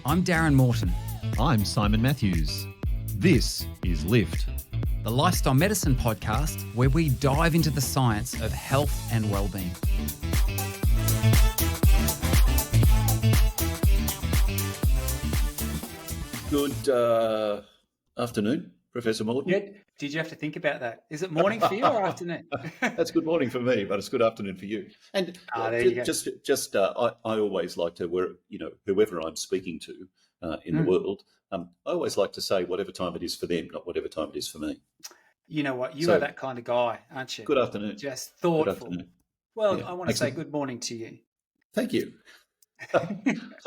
I'm Darren Morton. I'm Simon Matthews. This is Lift, The Lifestyle Medicine podcast where we dive into the science of health and well-being. Good afternoon, Professor Morton. Yeah. Did you have to think about that? Is it morning for you or afternoon? That's good morning for me, but it's good afternoon for you. And there you go. I always like to, whoever I'm speaking to in the world, I always like to say whatever time it is for them, not whatever time it is for me. You know what? You are that kind of guy, aren't you? Good afternoon. Just thoughtful. Good afternoon. Well, Yeah, I want to say good morning to you. Thank you. So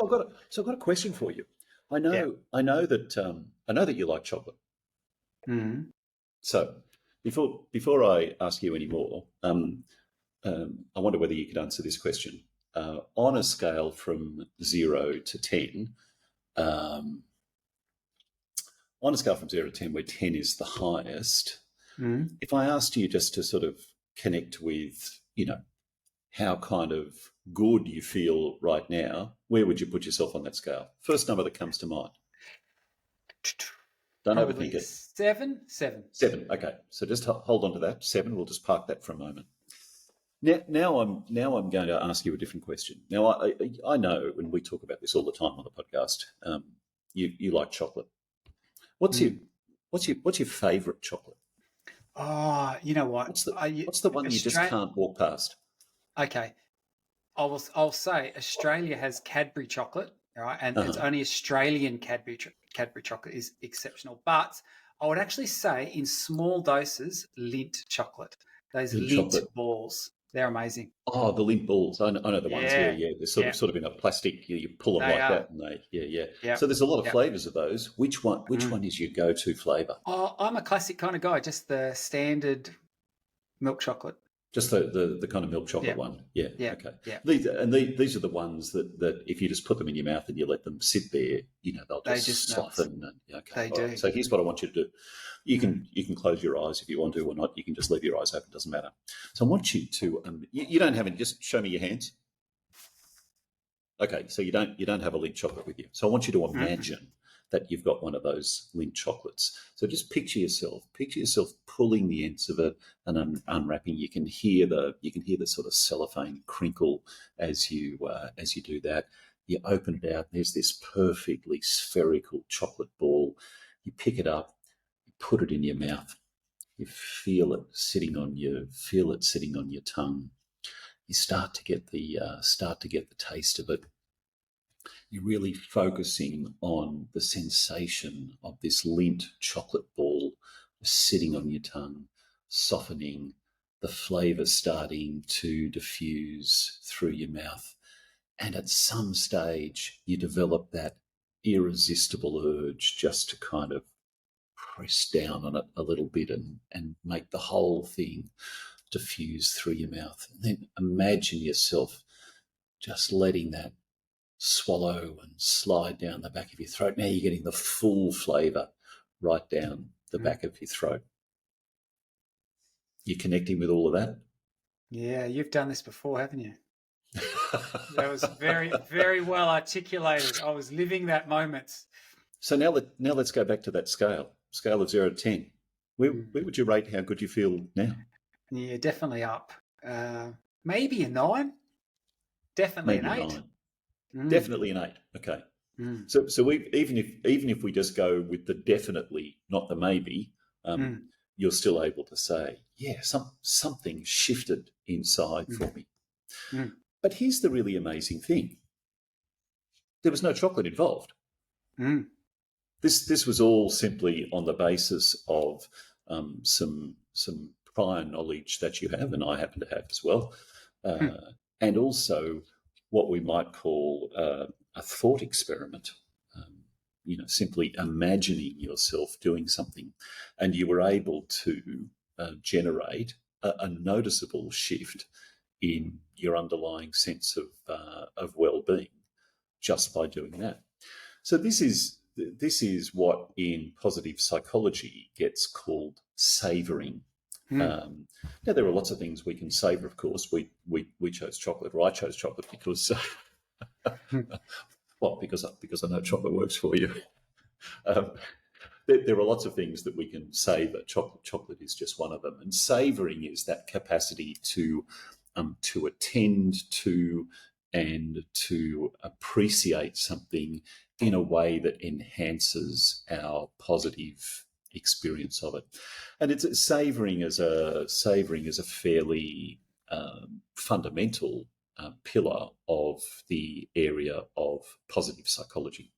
I've got a question for you. I know that you like chocolate. Mm-hmm. So before I ask you any more, I wonder whether you could answer this question. On a scale from 0 to 10, on a scale from 0 to 10, where 10 is the highest, if I asked you just to sort of connect with, how kind of good you feel right now, where would you put yourself on that scale? First number that comes to mind. Don't Probably overthink it. 7. 7. Okay, so just hold on to that. 7. We'll just park that for a moment. Now I'm going to ask you a different question. Now I know, and we talk about this all the time on the podcast. You like chocolate. What's your favourite chocolate? Oh, you know what? What's the one you just can't walk past? Okay, I'll say Australia has Cadbury chocolate, right? And it's only Australian Cadbury chocolate is exceptional. But I would actually say in small doses, Lindt chocolate. Those Lindt balls, they're amazing. Oh, the Lindt balls. I know the ones. Yeah. They're sort of in a plastic. You pull them that, and Yeah. So there's a lot of flavours of those. Which one is your go-to flavour? Oh, I'm a classic kind of guy. Just the standard milk chocolate. Just the kind of milk chocolate one. Yeah. Okay. Yeah. These are the ones that if you just put them in your mouth and you let them sit there, they'll just soften. They do. Right. So here's what I want you to do. You can close your eyes if you want to, or not. You can just leave your eyes open. Doesn't matter. So I want you to. You don't have any. Just show me your hands. Okay. So you don't have a Lindt chocolate with you. So I want you to imagine that you've got one of those Lindt chocolates. So just picture yourself pulling the ends of it and unwrapping. You can hear the sort of cellophane crinkle as you do that. You open it out. There's this perfectly spherical chocolate ball. You pick it up, you put it in your mouth. You feel it sitting on your tongue. You start to get the taste of it. You're really focusing on the sensation of this Lindt chocolate ball sitting on your tongue, softening, the flavour starting to diffuse through your mouth. And at some stage, you develop that irresistible urge just to kind of press down on it a little bit and make the whole thing diffuse through your mouth. And then imagine yourself just letting that swallow and slide down the back of your throat. Now you're getting the full flavour right down the back of your throat. You're connecting with all of that? Yeah, you've done this before, haven't you? That was very, very well articulated. I was living that moment. So now let's go back to that scale of 0 to 10. Where would you rate how good you feel now? Yeah, definitely up. Maybe a 9. Definitely Maybe an 8. 9. Definitely an 8. Okay. So even if we just go with the definitely, not the maybe, you're still able to say, yeah, something shifted inside for me. But here's the really amazing thing: there was no chocolate involved. This was all simply on the basis of some prior knowledge that you have, and I happen to have as well, and also what we might call a thought experiment, simply imagining yourself doing something, and you were able to generate a noticeable shift in your underlying sense of well-being just by doing that. So this is what in positive psychology gets called savouring. Now, there are lots of things we can savour, of course. We chose chocolate, or I chose chocolate because Well, because I know chocolate works for you. Um, there are lots of things that we can savour. Chocolate is just one of them. And savouring is that capacity to attend to and to appreciate something in a way that enhances our positive experience of it. And it's savouring as a fairly fundamental pillar of the area of positive psychology.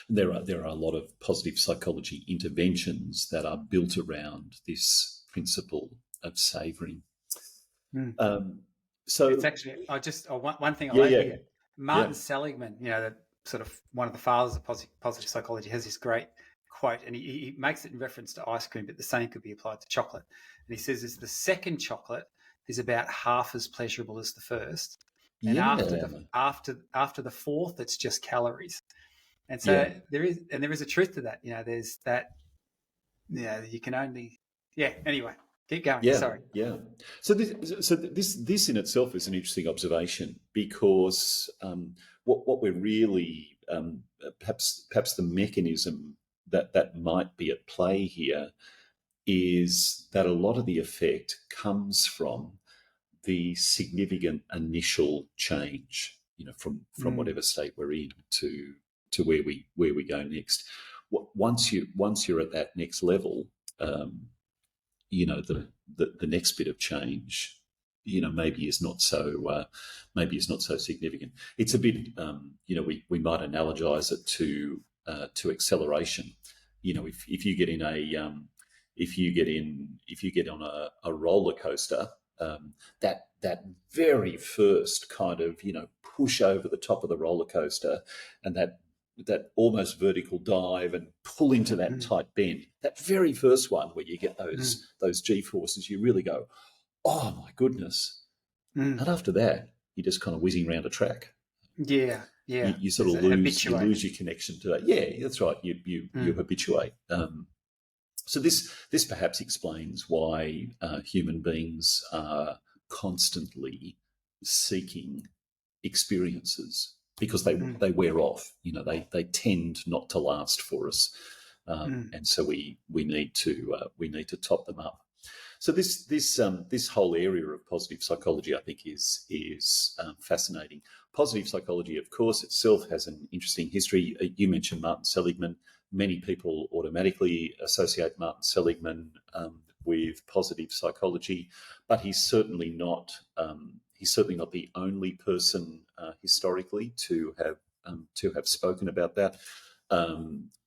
There are a lot of positive psychology interventions that are built around this principle of savouring. So it's actually one thing I'll add here. Martin Seligman, the sort of one of the fathers of positive psychology, has this great quote, and he makes it in reference to ice cream, but the same could be applied to chocolate. And he says, the second chocolate is about half as pleasurable as the first, and after the fourth, it's just calories. And so there is a truth to that. There's that. You can only. Anyway, keep going. Sorry. Yeah. So this in itself is an interesting observation, because what we're really perhaps the mechanism that might be at play here is that a lot of the effect comes from the significant initial change, from whatever state we're in to where we go next. Once you're at that next level, the next bit of change, maybe is not so significant. It's a bit, we might analogize it to acceleration. If you get on a roller coaster, that very first kind of push over the top of the roller coaster, and that almost vertical dive and pull into that tight bend, that very first one where you get those G-forces, you really go, oh my goodness. And after that, you're just kind of whizzing around a track. Yeah. You sort of lose your connection to that. Yeah, that's right. You habituate. So this perhaps explains why human beings are constantly seeking experiences, because they wear off. They tend not to last for us, and so we need to top them up. So this whole area of positive psychology, I think, is fascinating. Positive psychology, of course, itself has an interesting history. You mentioned Martin Seligman. Many people automatically associate Martin Seligman with positive psychology, but he's certainly not the only person historically to have spoken about that.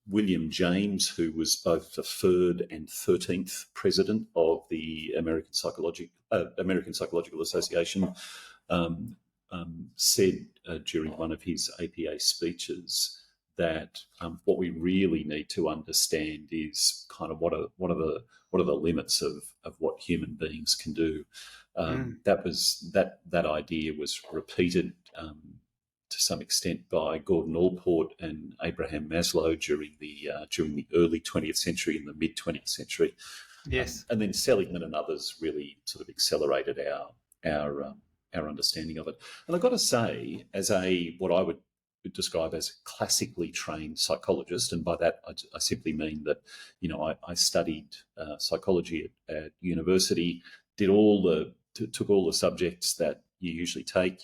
William James, who was both the 3rd and 13th president of the American Psychological Association, said during one of his APA speeches that what we really need to understand is kind of what are the limits of what human beings can do. That idea was repeated to some extent by Gordon Allport and Abraham Maslow during the early 20th century and the mid 20th century. Yes, and then Seligman and others really sort of accelerated our understanding of it. And I've got to say, as what I would describe as a classically trained psychologist, and by that I simply mean that I studied psychology at university, took all the subjects that you usually take,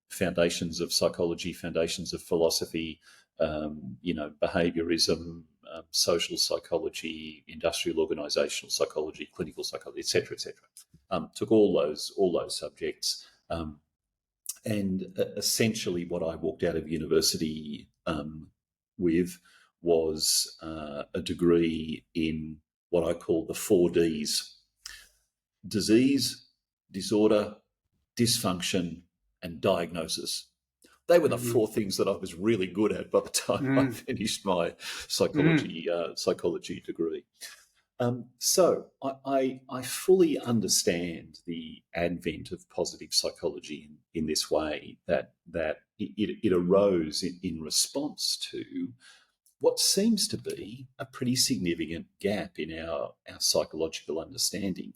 foundations of psychology, foundations of philosophy, behaviorism, social psychology, industrial organizational psychology, clinical psychology, etc., etc. Took all those subjects. And essentially what I walked out of university with was a degree in what I call the 4 Ds: disease, disorder, dysfunction, and diagnosis. They were the 4 things that I was really good at by the time I finished my psychology degree. So I fully understand the advent of positive psychology in this way, that it arose in response to what seems to be a pretty significant gap in our psychological understanding.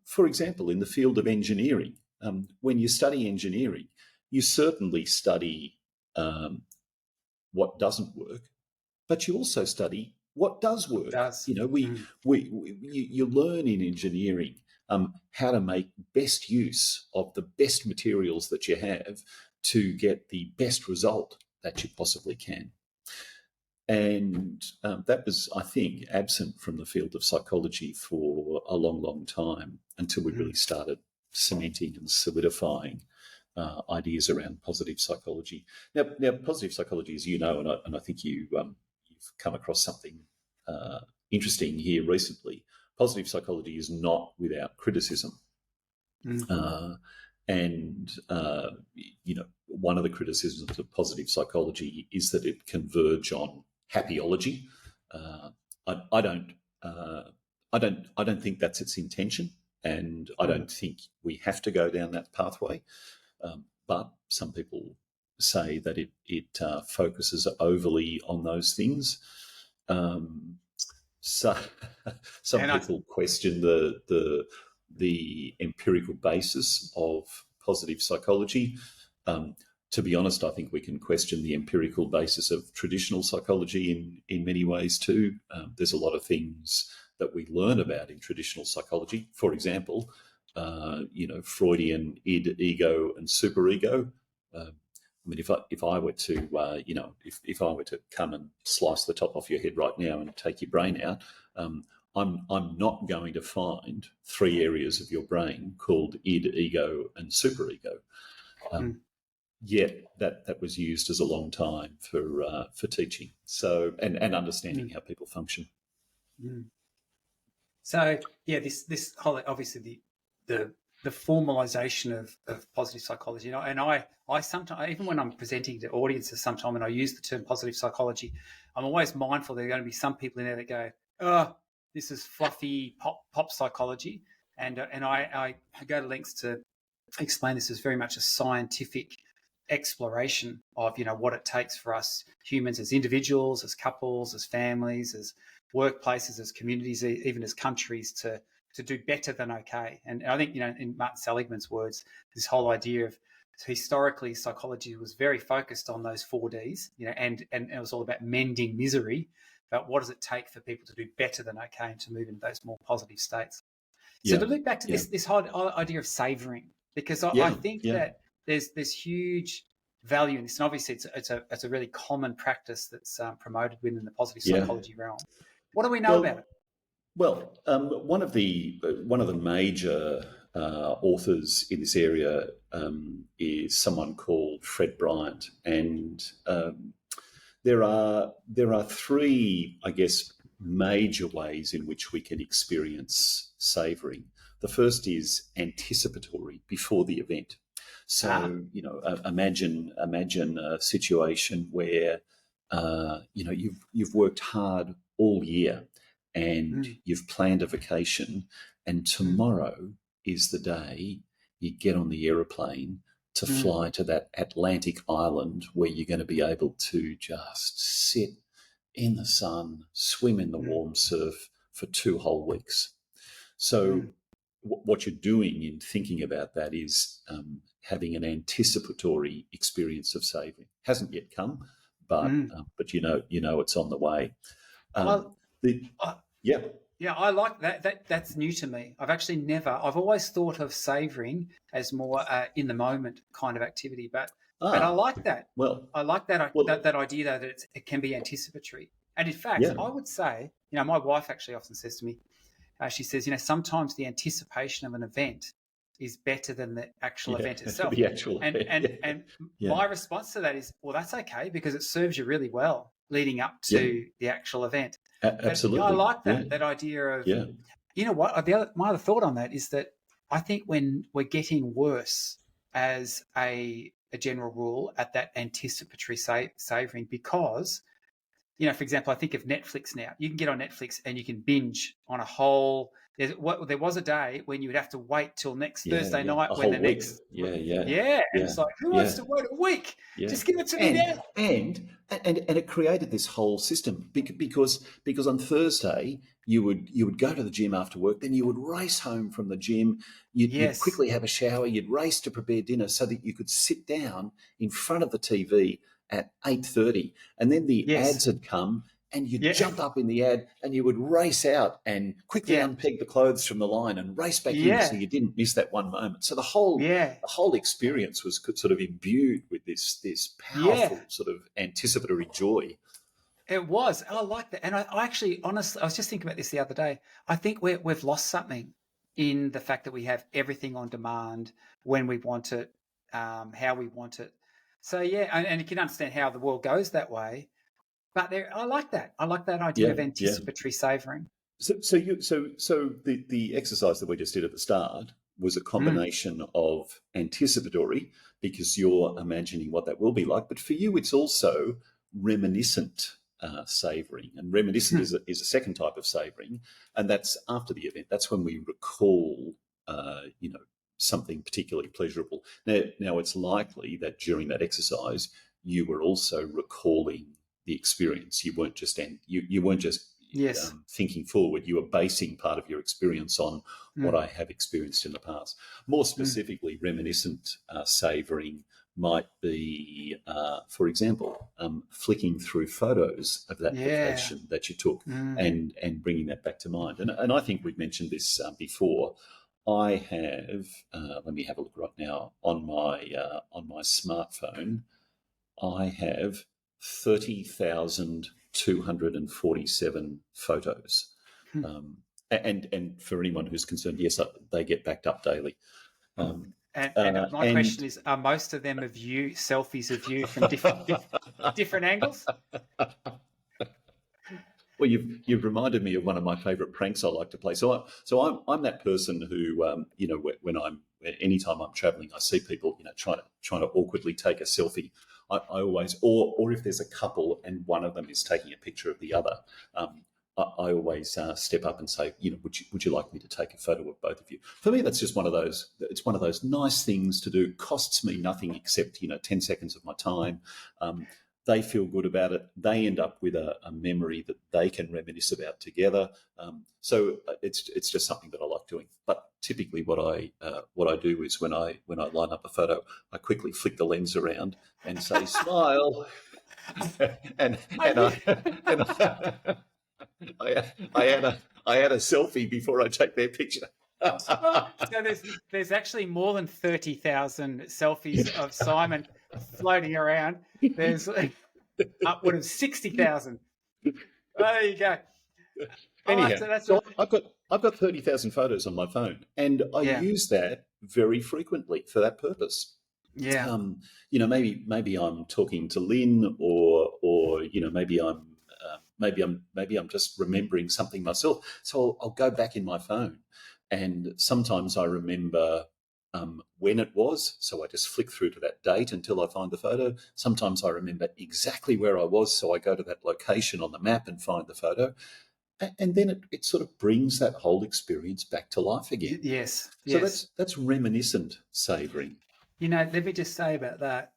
For example, in the field of engineering, when you study engineering, you certainly study what doesn't work, but you also study what does work. Does. You know, you learn in engineering how to make best use of the best materials that you have to get the best result that you possibly can. And that was, I think, absent from the field of psychology for a long, long time until we really started cementing and solidifying ideas around positive psychology. Now, positive psychology, as you know, and I think you've come across something interesting here recently. Positive psychology is not without criticism. And one of the criticisms of positive psychology is that it can verge on happyology. I don't think that's its intention, and I don't think we have to go down that pathway. But some people say that it focuses overly on those things. So some people question the empirical basis of positive psychology. To be honest, I think we can question the empirical basis of traditional psychology in many ways too. There's a lot of things that we learn about in traditional psychology. For example, Freudian id, ego, and superego. I mean, if I were to if I were to come and slice the top off your head right now and take your brain out, I'm not going to find 3 areas of your brain called id, ego, and superego. Yet that was used as a long time for teaching. So and understanding how people function. So yeah, this whole, obviously the formalization of positive psychology, and I sometimes, even when I'm presenting to audiences, sometimes when I use the term positive psychology, I'm always mindful there are going to be some people in there that go, "Oh, this is fluffy pop psychology," and I go to lengths to explain this as very much a scientific exploration of what it takes for us humans as individuals, as couples, as families, as workplaces, as communities, even as countries to do better than okay. And I think in Martin Seligman's words, this whole idea of historically psychology was very focused on those 4 Ds, and it was all about mending misery. But what does it take for people to do better than okay and to move into those more positive states? So to look back to this whole idea of savouring, because I think that there's huge value in this, and obviously it's a really common practice that's promoted within the positive psychology realm. What do we know about it? Well, one of the major authors in this area is someone called Fred Bryant, and there are 3, I guess, major ways in which we can experience savouring. The first is anticipatory, before the event. So imagine a situation where you've worked hard all year and you've planned a vacation, and tomorrow is the day you get on the aeroplane to fly to that Atlantic island where you're going to be able to just sit in the sun, swim in the warm surf for 2 whole weeks. So what you're doing in thinking about that is having an anticipatory experience of savouring. Hasn't yet come, but it's on the way. I like that. That's new to me. I've always thought of savouring as more in the moment kind of activity, but I like that. I like that idea that it can be anticipatory. And in fact, I would say, my wife actually often says to me, she says, sometimes the anticipation of an event is better than the actual event itself. My response to that is, well, that's okay, because it serves you really well leading up to the actual event. Absolutely. I like that idea of, you know what, my other thought on that is that I think when we're getting worse as a general rule at that anticipatory savouring, because, for example, I think of Netflix now. You can get on Netflix and you can binge on a whole. There was a day when you would have to wait till next Thursday night when the next. It's like, who wants to wait a week? Just give it to me now. And it created this whole system because on Thursday you would go to the gym after work, then you would race home from the gym. You'd quickly have a shower. You'd race to prepare dinner so that you could sit down in front of the TV at 8:30, and then the Yes. ads had come, and you'd Yeah. jump up in the ad and you would race out and quickly Yeah. unpeg the clothes from the line and race back in Yeah. so you didn't miss that one moment. So the Yeah. whole experience was sort of imbued with this powerful Yeah. sort of anticipatory joy. It was. I like that. And I actually, honestly, I was just thinking about this the other day. I think we've lost something in the fact that we have everything on demand when we want it, how we want it. So, yeah, and you can understand how the world goes that way. But I like that. I like that idea of Yeah, yeah. anticipatory savouring. So the exercise that we just did at the start was a combination of anticipatory, because you're imagining what that will be like, but for you it's also reminiscent savouring, and reminiscent is a second type of savouring, and that's after the event. That's when we recall, something particularly pleasurable. Now it's likely that during that exercise you were also recalling the experience. You weren't just Yes. thinking forward. You were basing part of your experience on what I have experienced in the past. More specifically, reminiscent savouring might be, for example, flicking through photos of that vacation that you took and bringing that back to mind. And I think we've mentioned this before. I have, let me have a look right now, on my smartphone, I have 30,247 photos. And for anyone who's concerned, yes, they get backed up daily. And my question is, are most of them selfies of you from different angles? Well, you've reminded me of one of my favourite pranks I like to play. So I'm that person who, anytime I'm travelling, I see people, trying to awkwardly take a selfie. I always, or if there's a couple and one of them is taking a picture of the other, I always step up and say, would you like me to take a photo of both of you? For me, that's just one of those. It's one of those nice things to do. Costs me nothing except 10 seconds of my time. They feel good about it. They end up with a memory that they can reminisce about together. So it's just something that I like doing. But typically, what I do is when I line up a photo, I quickly flick the lens around and say smile, and I add a selfie before I take their picture. So there's actually more than 30,000 selfies of Simon floating around. There's upward of 60,000. There you go. Anyhow, I've got 30,000 photos on my phone, and I use that very frequently for that purpose. Yeah. Maybe I'm talking to Lynn, or maybe I'm just remembering something myself. So I'll go back in my phone, and sometimes I remember when it was, so I just flick through to that date until I find the photo. Sometimes I remember exactly where I was, so I go to that location on the map and find the photo. And then it sort of brings that whole experience back to life again. Yes. So that's reminiscent savouring. Let me just say about that.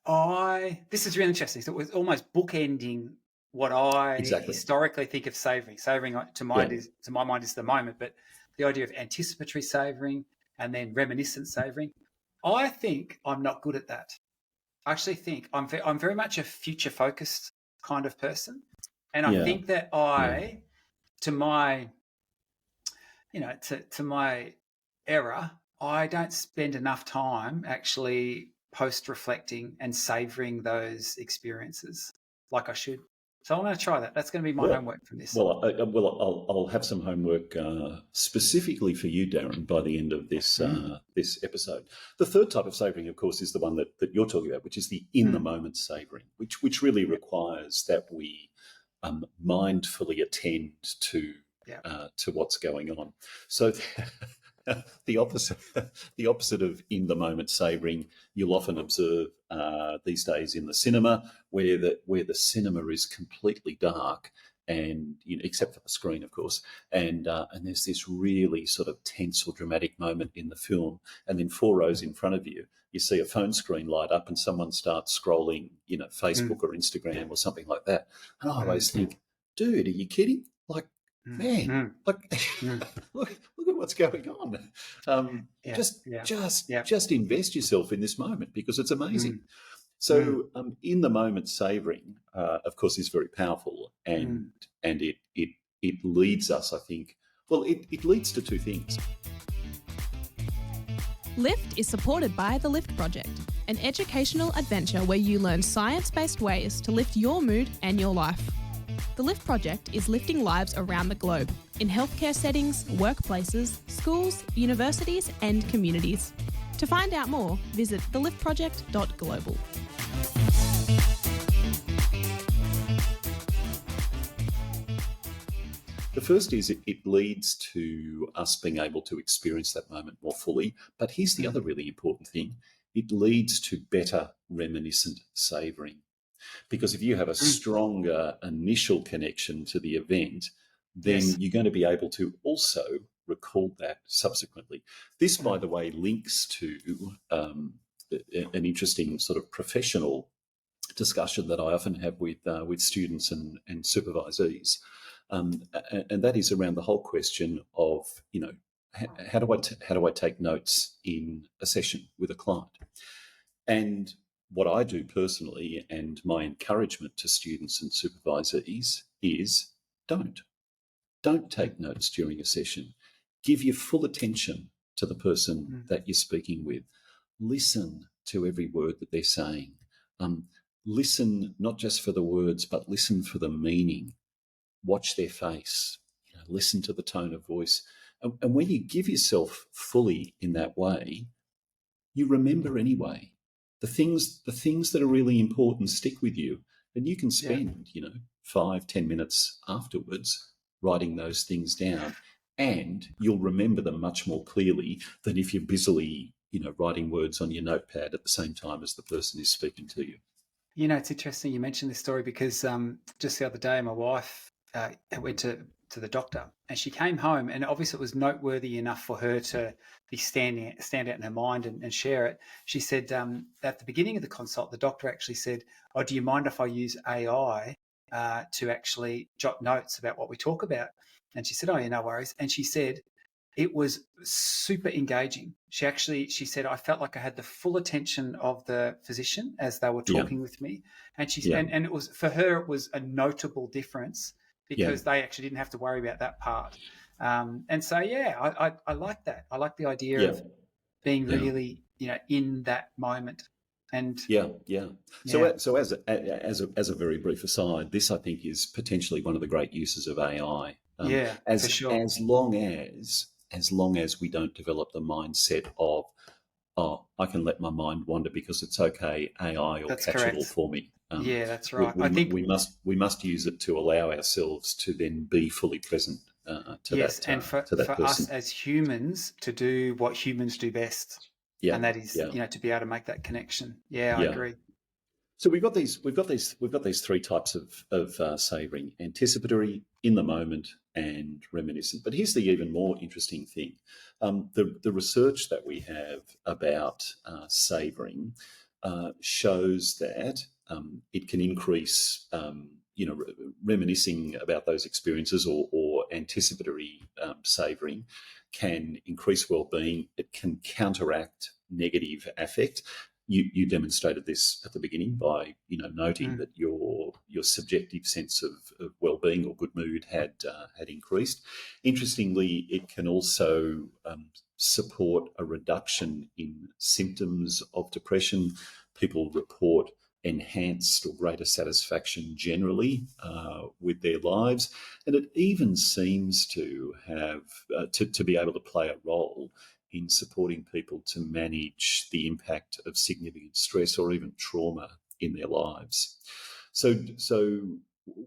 This is really interesting. So it was almost bookending what I historically think of savouring. Savouring to my mind is the moment, but the idea of anticipatory savouring and then reminiscent savouring, I think I'm not good at that. I actually think I'm very much a future focused kind of person, and I think that to my era, I don't spend enough time actually post-reflecting and savouring those experiences like I should. So I'm going to try that. That's going to be my homework from this. Well, I'll have some homework specifically for you, Darren, by the end of this this episode. The third type of savouring, of course, is the one that you're talking about, which is the in-the-moment savouring, which really requires that we mindfully attend to what's going on. So the opposite of in the moment savouring, you'll often observe these days in the cinema, where the cinema is completely dark, and except for the screen, of course, and there's this really sort of tense or dramatic moment in the film, and then 4 rows in front of you, you see a phone screen light up, and someone starts scrolling, Facebook or Instagram or something like that, and I always think, dude, are you kidding? Like, man, look at what's going on. Just invest yourself in this moment, because it's amazing. So in the moment savouring, of course, is very powerful, and it leads us, I think. Well, it leads to two things. LIFT is supported by the LIFT Project, an educational adventure where you learn science-based ways to lift your mood and your life. The LIFT Project is lifting lives around the globe, in healthcare settings, workplaces, schools, universities and communities. To find out more, visit theliftproject.global. The first is it leads to us being able to experience that moment more fully. But here's the other really important thing. It leads to better reminiscent savouring. Because if you have a stronger initial connection to the event, then you're going to be able to also recall that subsequently. This, by the way, links to an interesting sort of professional discussion that I often have with students and supervisees. And that is around the whole question of, how do I take notes in a session with a client? And what I do personally, and my encouragement to students and supervisees, is don't take notes during a session. Give your full attention to the person that you're speaking with. Listen to every word that they're saying. Listen not just for the words, but listen for the meaning. Watch their face, listen to the tone of voice. And when you give yourself fully in that way, you remember anyway. The things that are really important stick with you, and you can spend, 5-10 minutes afterwards writing those things down, and you'll remember them much more clearly than if you're busily, writing words on your notepad at the same time as the person is speaking to you. It's interesting you mentioned this story because just the other day my wife went to the doctor, and she came home, and obviously it was noteworthy enough for her to be stand out in her mind and share it. She said at the beginning of the consult, the doctor actually said, "Oh, do you mind if I use AI to actually jot notes about what we talk about?" And she said, "Oh, yeah, no worries." And she said it was super engaging. She said, "I felt like I had the full attention of the physician as they were talking with me." And and it was, for her, it was a notable difference because they actually didn't have to worry about that part. And so, I like that. I like the idea of being really, in that moment. And So as a very brief aside, this, I think, is potentially one of the great uses of AI. For sure. As long as we don't develop the mindset of, I can let my mind wander because it's okay, AI will catch it all for me. That's right. I think we must use it to allow ourselves to then be fully present to that. And for us as humans to do what humans do best, and that is to be able to make that connection. I agree. So we've got these three types of savouring: anticipatory, in the moment, and reminiscent. But here's the even more interesting thing: the research that we have about savouring shows that it can increase, reminiscing about those experiences or anticipatory savouring can increase well-being. It can counteract negative affect. You demonstrated this at the beginning by noting that your subjective sense of well-being or good mood had increased. Interestingly, it can also support a reduction in symptoms of depression. People report enhanced or greater satisfaction generally with their lives, and it even seems to have to be able to play a role in supporting people to manage the impact of significant stress or even trauma in their lives. So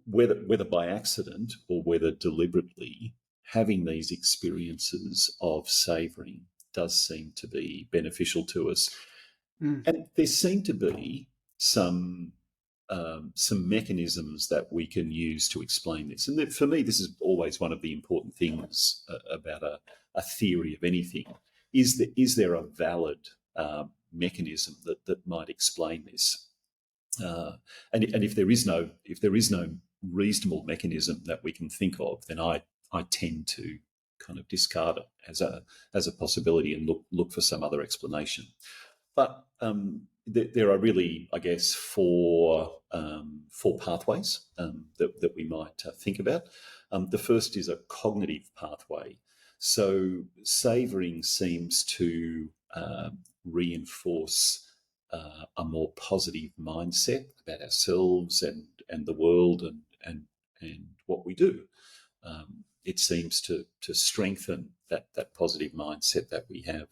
whether by accident or whether deliberately, having these experiences of savouring does seem to be beneficial to us. And there seem to be some mechanisms that we can use to explain this. And for me, this is always one of the important things about a theory of anything. Is there a valid mechanism that might explain this? And if there is no reasonable mechanism that we can think of, then I tend to kind of discard it as a possibility and look for some other explanation. But there are really, I guess, four pathways that we might think about. The first is a cognitive pathway. So savouring seems to reinforce a more positive mindset about ourselves and the world and what we do. It seems to strengthen that positive mindset that we have.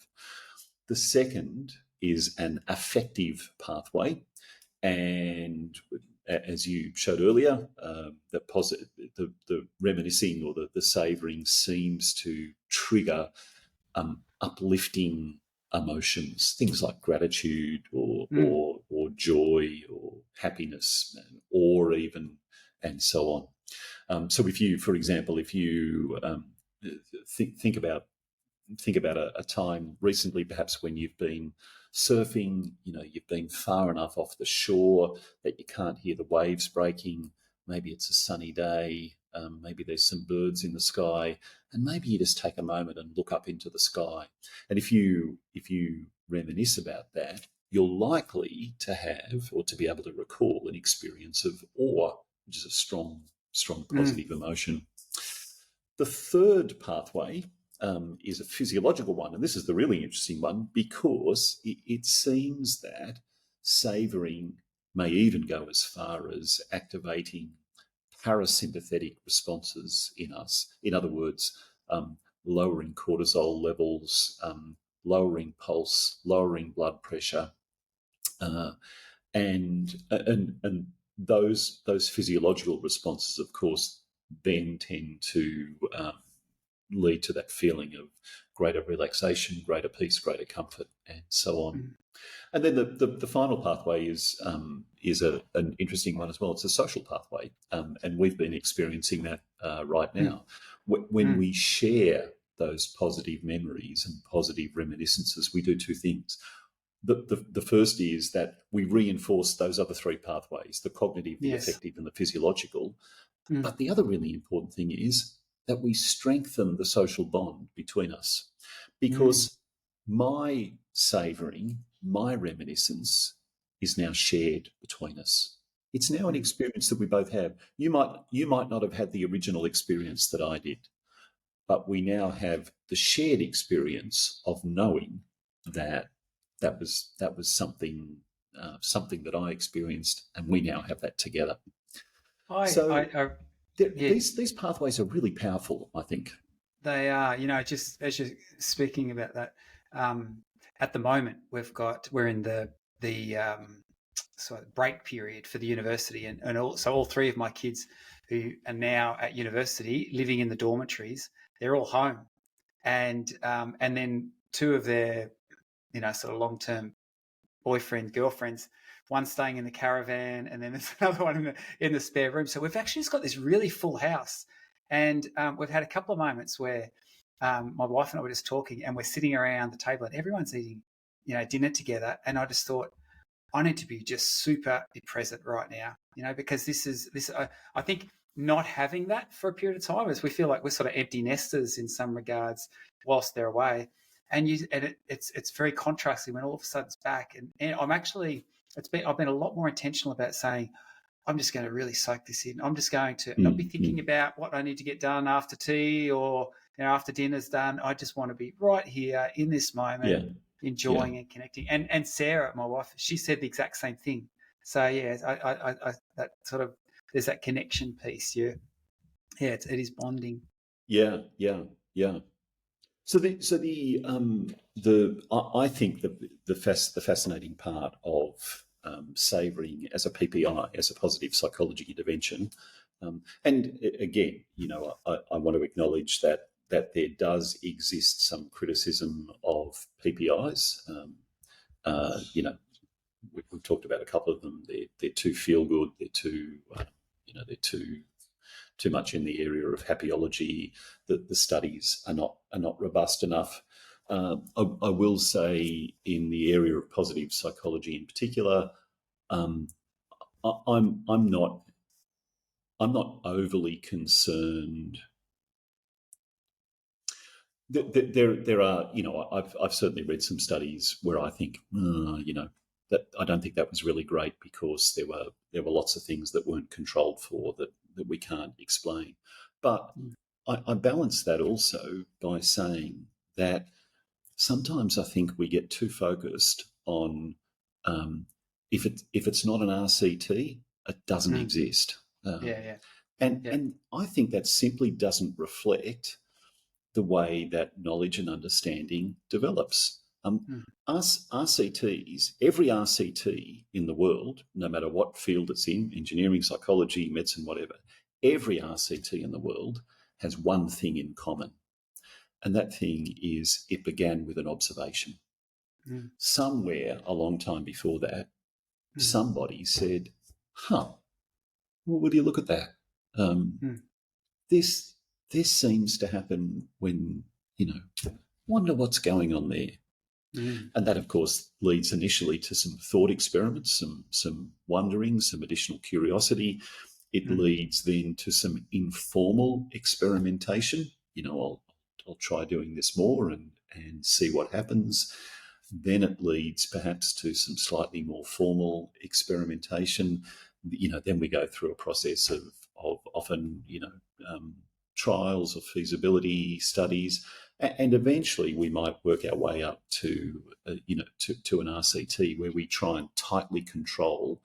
The second is an affective pathway, and as you showed earlier, the reminiscing or the savouring seems to trigger uplifting emotions, things like gratitude or joy or happiness, or even, and so on. So if you, for example, if you think about a time recently, perhaps when you've been surfing, you've been far enough off the shore that you can't hear the waves breaking. Maybe it's a sunny day. Maybe there's some birds in the sky, and maybe you just take a moment and look up into the sky. And if you reminisce about that, you're likely to have or to be able to recall an experience of awe, which is a strong positive emotion. The third pathway is a physiological one, and this is the really interesting one, because it seems that savouring may even go as far as activating parasympathetic responses in us. In other words, lowering cortisol levels, lowering pulse, lowering blood pressure, and those physiological responses, of course, then tend to lead to that feeling of greater relaxation, greater peace, greater comfort, and so on. And then the final pathway is an interesting one as well. It's a social pathway, and we've been experiencing that right now. When we share those positive memories and positive reminiscences, we do two things. The first is that we reinforce those other three pathways, the cognitive, the affective, and the physiological. But the other really important thing is that we strengthen the social bond between us, because my savouring, my reminiscence is now shared between us. It's now an experience that we both have. You might not have had the original experience that I did, but we now have the shared experience of knowing that was something that I experienced, and we now have that together. These pathways are really powerful, I think. They are. Just as you're speaking about that, at the moment we're in the break period for the university, and all three of my kids who are now at university living in the dormitories, they're all home, and then two of their sort of long-term girlfriends, one staying in the caravan, and then there's another one in the spare room. So we've actually just got this really full house, and we've had a couple of moments where my wife and I were just talking, and we're sitting around the table, and everyone's eating, dinner together. And I just thought, I need to be just super present right now, because this. I think not having that for a period of time, as we feel like we're sort of empty nesters in some regards whilst they're away. And it's very contrasting when all of a sudden it's back. And I've been a lot more intentional about saying, I'm just going to really soak this in. I'm just going to not be thinking about what I need to get done after tea or after dinner's done. I just want to be right here in this moment, enjoying and connecting. And Sarah, my wife, she said the exact same thing. So I that sort of, there's that connection piece. It is bonding. Yeah. So I think the fascinating part of savouring as a PPI, as a positive psychology intervention, and again, I want to acknowledge that there does exist some criticism of PPIs. We've talked about a couple of them. They're too feel good. They're too they're too much in the area of happyology. That the studies are not robust enough. I will say, in the area of positive psychology in particular, I'm not overly concerned. There are, I've certainly read some studies where I think, I don't think that was really great because there were lots of things that weren't controlled for that we can't explain. But I balance that also by saying that sometimes I think we get too focused on if it's not an RCT, it doesn't exist. And I think that simply doesn't reflect the way that knowledge and understanding develops. RCTs, every RCT in the world, no matter what field it's in, engineering, psychology, medicine, whatever, every RCT in the world has one thing in common. And that thing is it began with an observation. Somewhere a long time before that, somebody said, well, would you look at that? This seems to happen when, wonder what's going on there. And that, of course, leads initially to some thought experiments, some wondering, some additional curiosity. It leads then to some informal experimentation. I'll try doing this more and see what happens. Then it leads perhaps to some slightly more formal experimentation. Then we go through a process of often, trials or feasibility studies, and eventually we might work our way up to an RCT where we try and tightly control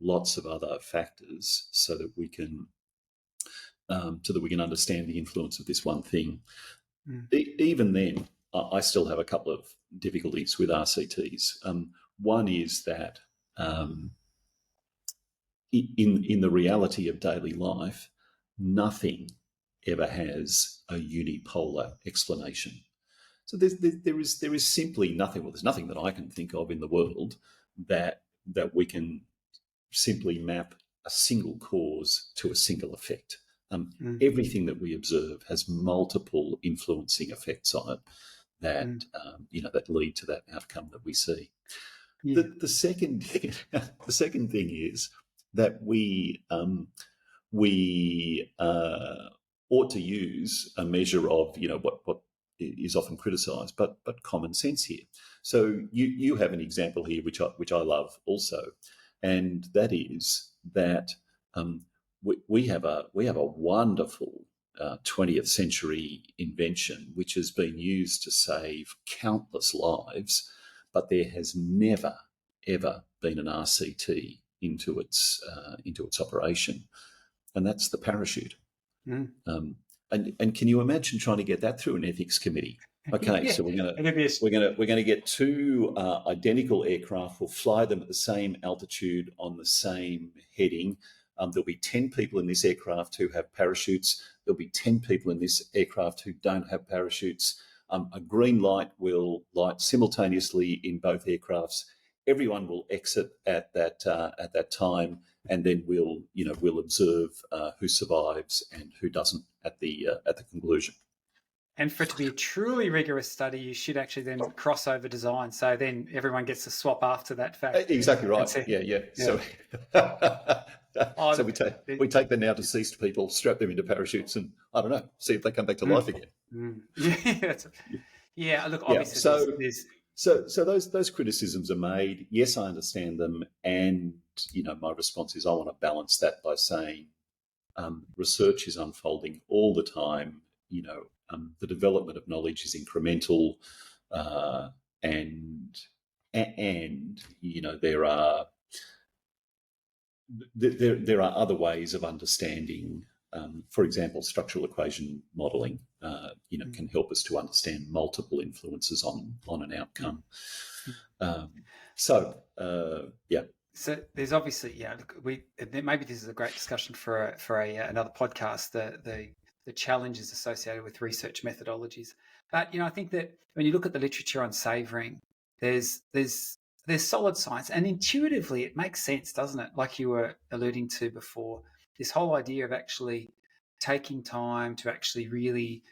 lots of other factors so that we can understand the influence of this one thing. Even then, I still have a couple of difficulties with RCTs. One is that in the reality of daily life, nothing ever has a unipolar explanation. So there is simply nothing. Well, there's nothing that I can think of in the world that we can simply map a single cause to a single effect. Everything that we observe has multiple influencing effects on it that lead to that outcome that we see. Yeah. The second thing is that we ought to use a measure of what is often criticised, but common sense here. So you have an example here which I love also, and that is that we have a wonderful 20th century invention which has been used to save countless lives, but there has never ever been an RCT into its operation, and that's the parachute. And can you imagine trying to get that through an ethics committee? Okay, so we're going to get two identical aircraft. We'll fly them at the same altitude on the same heading. There'll be 10 people in this aircraft who have parachutes. There'll be 10 people in this aircraft who don't have parachutes. A green light will light simultaneously in both aircrafts. Everyone will exit at that time, and then we'll observe who survives and who doesn't at the conclusion. And for it to be a truly rigorous study, you should actually then cross over design. So then everyone gets to swap after that fact. Exactly right. Yeah. So, so we take the now deceased people, strap them into parachutes, and I don't know, see if they come back to life again. Look, obviously, So those criticisms are made. Yes, I understand them, and my response is I want to balance that by saying research is unfolding all the time. The development of knowledge is incremental, and there are other ways of understanding. For example, structural equation modelling, can help us to understand multiple influences on an outcome. So there's obviously, maybe this is a great discussion for another podcast. The challenges associated with research methodologies, but I think that when you look at the literature on savouring, there's solid science, and intuitively it makes sense, doesn't it? Like you were alluding to before, this whole idea of actually taking time to actually really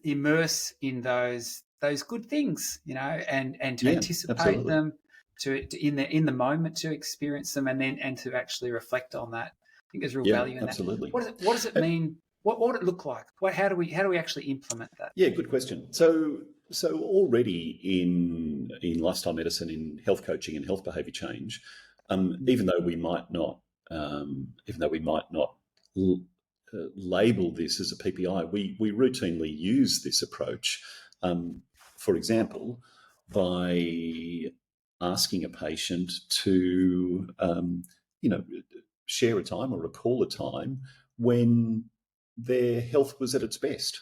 immerse in those good things, and to anticipate absolutely. them, to in the moment to experience them, and to actually reflect on that. I think there's real value in absolutely. that. What does it mean? What would it look like? How do we actually implement that? Yeah, good question. So So already in lifestyle medicine, in health coaching and health behaviour change, even though we might not label this as a PPI, we routinely use this approach. For example, by asking a patient to share a time or recall a time when their health was at its best.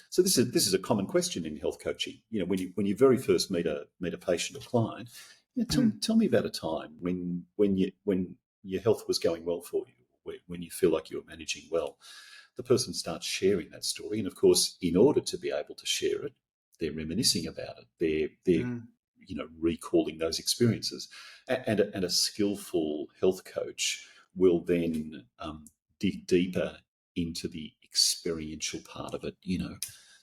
So this is a common question in health coaching. When you very first meet a patient or client, tell me about a time when your health was going well for you, when you feel like you're managing well. The person starts sharing that story, and of course, in order to be able to share it, they're reminiscing about it. They're recalling those experiences, and a skillful health coach will then dig deeper into the experiential part of it.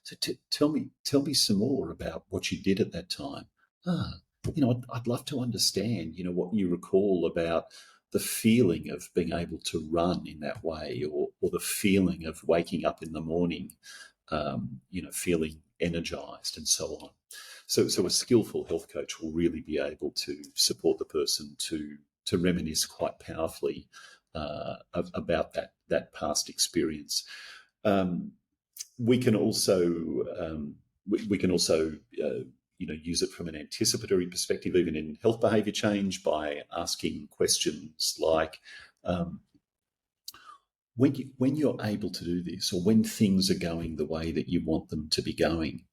So tell me some more about what you did at that time. I'd love to understand, what you recall about the feeling of being able to run in that way, or the feeling of waking up in the morning, feeling energized and so on. So a skillful health coach will really be able to support the person to reminisce quite powerfully about that past experience. We can also use it from an anticipatory perspective, even in health behaviour change, by asking questions like, when you're able to do this, or when things are going the way that you want them to be going,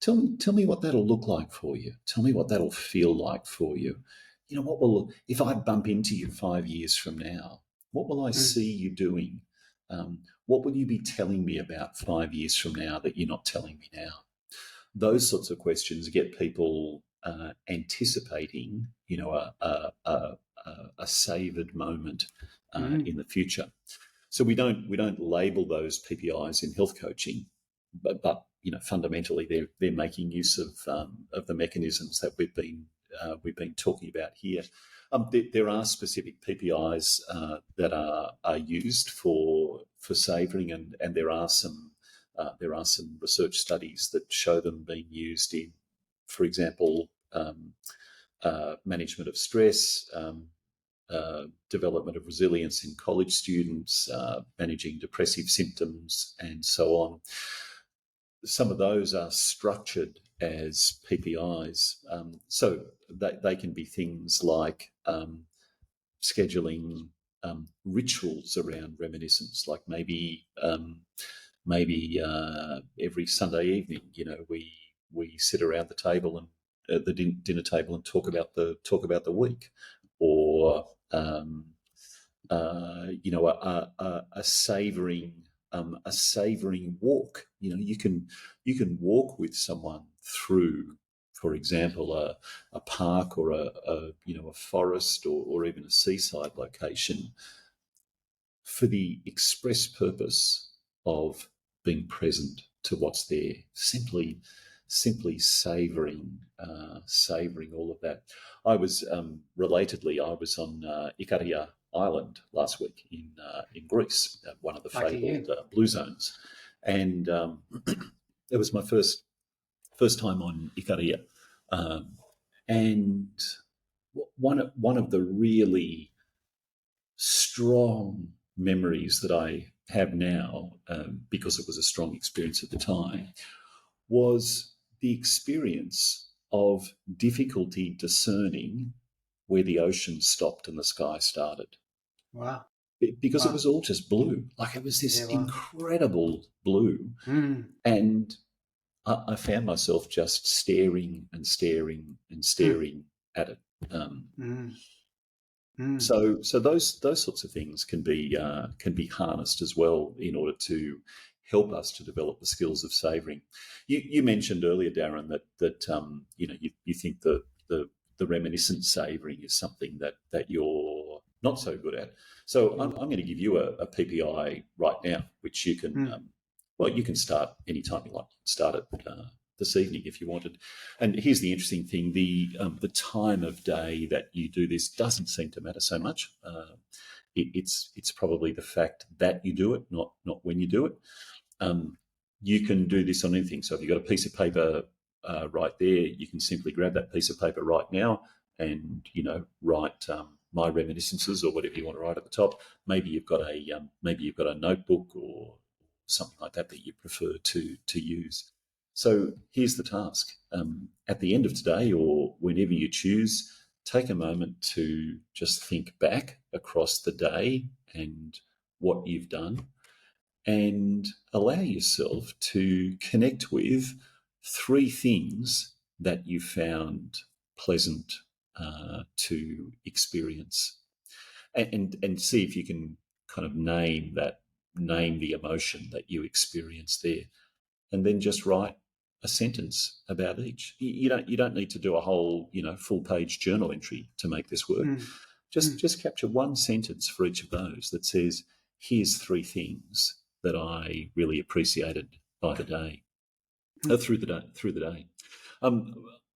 tell me what that'll look like for you. Tell me what that'll feel like for you. If I bump into you 5 years from now, what will I see you doing? What will you be telling me about 5 years from now that you're not telling me now? Those sorts of questions get people anticipating, a savoured moment in the future. So we don't label those PPIs in health coaching, but fundamentally they're making use of the mechanisms that we've been talking about here. There are specific PPIs that are used for savouring, and there are some research studies that show them being used in, for example, management of stress, development of resilience in college students, managing depressive symptoms, and so on. Some of those are structured as PPIs, so they can be things like scheduling rituals around reminiscence, like maybe every Sunday evening, we sit around the table and at the dinner table and talk about the week, or a savouring walk. You can walk with someone through, for example, a park, or a forest, or even a seaside location, for the express purpose of being present to what's there, simply savouring all of that. I was on Ikaria Island last week in Greece, one of the fabled blue zones, and it was my first time on Ikaria, and one of the really strong memories that I have now, because it was a strong experience at the time, was the experience of difficulty discerning where the ocean stopped and the sky started. Wow. Because it was all just blue. Like, it was this incredible blue. And I found myself just staring and staring and staring at it. So those sorts of things can be harnessed as well in order to help us to develop the skills of savouring. You mentioned earlier, Darren, that you think that the reminiscent savouring is something that you're not so good at. So I'm going to give you a PPI right now, which you can you can start anytime you like. Start it this evening if you wanted. And here's the interesting thing: the time of day that you do this doesn't seem to matter so much. It's probably the fact that you do it, not when you do it. you can do this on anything. So if you've got a piece of paper right there, you can simply grab that piece of paper right now and, write my reminiscences or whatever you want to write at the top. Maybe you've got a notebook or something like that you prefer to use. So here's the task. At the end of today or whenever you choose, take a moment to just think back across the day and what you've done, and allow yourself to connect with 3 things that you found pleasant to experience, and see if you can kind of name the emotion that you experienced there, and then just write a sentence about each. You don't need to do a whole full page journal entry to make this work. Just capture one sentence for each of those that says, here's 3 things that I really appreciated by the day, through the day.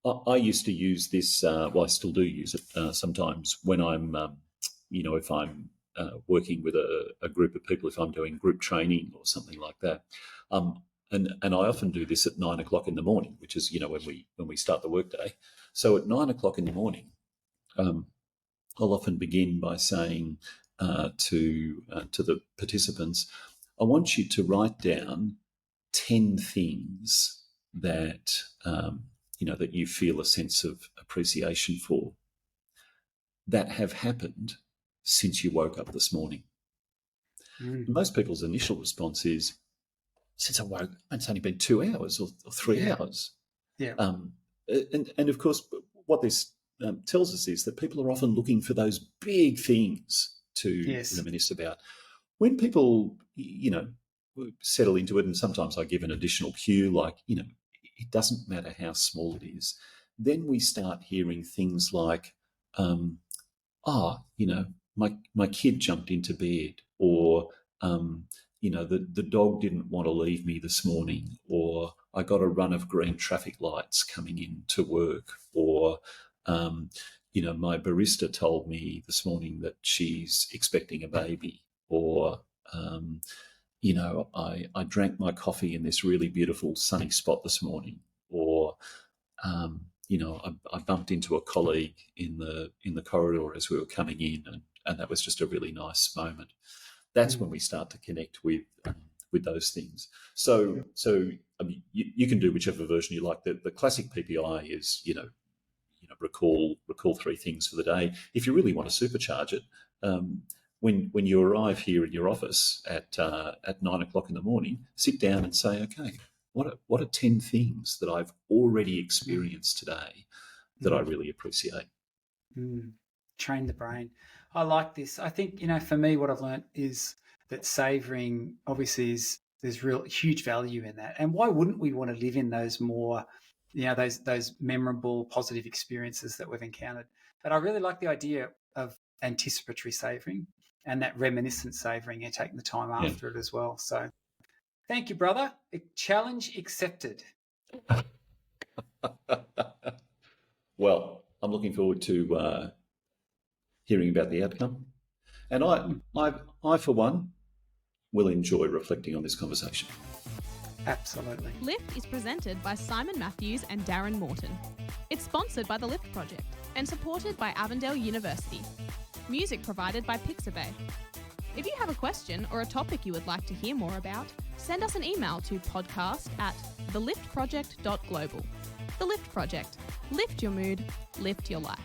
I used to use this. I still do use it sometimes when I'm, if I'm working with a group of people, if I'm doing group training or something like that. And I often do this at 9 o'clock in the morning, which is when we start the workday. So at 9 o'clock in the morning, I'll often begin by saying to the participants, I want you to write down 10 things that that you feel a sense of appreciation for that have happened since you woke up this morning. Most people's initial response is, since I woke, it's only been 2 hours or 3 hours. Yeah. And of course, what this tells us is that people are often looking for those big things to reminisce about. When people, settle into it, and sometimes I give an additional cue, like, it doesn't matter how small it is, then we start hearing things like, my kid jumped into bed, or, the dog didn't want to leave me this morning, or I got a run of green traffic lights coming in to work, or, my barista told me this morning that she's expecting a baby, or, I drank my coffee in this really beautiful sunny spot this morning, or, I bumped into a colleague in the corridor as we were coming in, and that was just a really nice moment. That's when we start to connect with those things. So I mean, you can do whichever version you like. The classic PPI is recall 3 things for the day. If you really want to supercharge it, when you arrive here in your office at 9 o'clock in the morning, sit down and say, okay, what are 10 things that I've already experienced today that I really appreciate? Train the brain. I like this. I think, for me, what I've learned is that savouring obviously there's real huge value in that. And why wouldn't we want to live in those more, those memorable, positive experiences that we've encountered? But I really like the idea of anticipatory savouring and that reminiscent savouring and taking the time after it as well. So thank you, brother. Challenge accepted. Well, I'm looking forward to hearing about the outcome. And I, for one, will enjoy reflecting on this conversation. Absolutely. Lift is presented by Simon Matthews and Darren Morton. It's sponsored by the Lift Project and supported by Avondale University. Music provided by Pixabay. If you have a question or a topic you would like to hear more about, send us an email to podcast@theliftproject.global. The Lift Project. Lift your mood, lift your life.